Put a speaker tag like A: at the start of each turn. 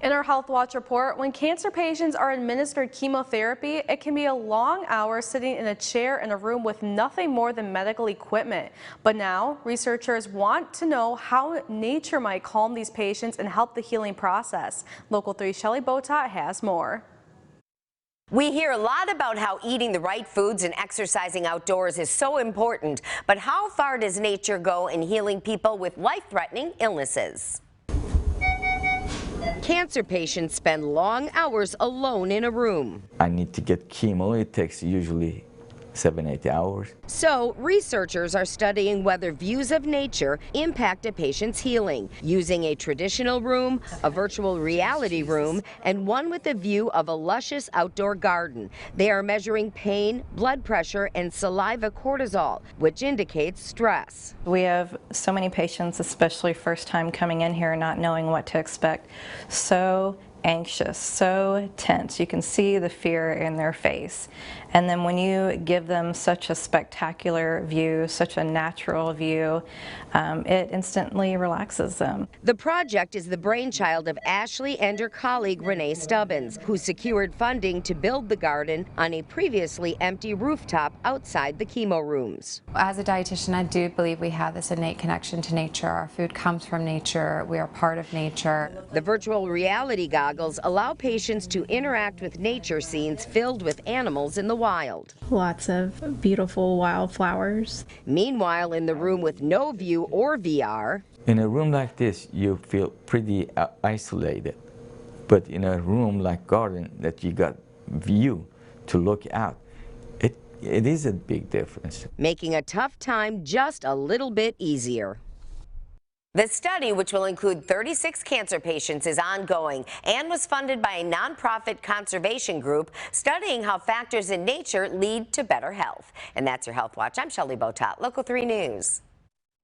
A: In our Health Watch report, when cancer patients are administered chemotherapy, it can be a long hour sitting in a chair in a room with nothing more than medical equipment. But now, researchers want to know how nature might calm these patients and help the healing process. Local 3's Shelley Botat has more.
B: We hear a lot about how eating the right foods and exercising outdoors is so important, but how far does nature go in healing people with life-threatening illnesses? Cancer patients spend long hours alone in a room.
C: I need to get chemo. It takes usually 7-8 hours.
B: So researchers are studying whether views of nature impact a patient's healing, using a traditional room, a virtual reality room, and one with a view of a luscious outdoor garden. They are measuring pain, blood pressure, and saliva cortisol, which indicates stress.
D: We have so many patients, especially first time coming in here, not knowing what to expect. So anxious, so tense. You can see the fear in their face. And then when you give them such a spectacular view, such a natural view, it instantly relaxes them.
B: The project is the brainchild of Ashley and her colleague Renee Stubbins, who secured funding to build the garden on a previously empty rooftop outside the chemo rooms.
E: As a dietitian, I do believe we have this innate connection to nature. Our food comes from nature. We are part of nature.
B: The virtual reality goggles allow patients to interact with nature scenes filled with animals in the wild.
F: Lots of beautiful wildflowers.
B: Meanwhile, in the room with no view or VR,
C: In a room like this, you feel pretty isolated. But in a room like garden that you got view to look out, it is a big difference.
B: making a tough time just a little bit easier. The study, which will include 36 cancer patients, is ongoing and was funded by a nonprofit conservation group studying how factors in nature lead to better health. And that's your Health Watch. I'm Shelley Botat, Local 3 News.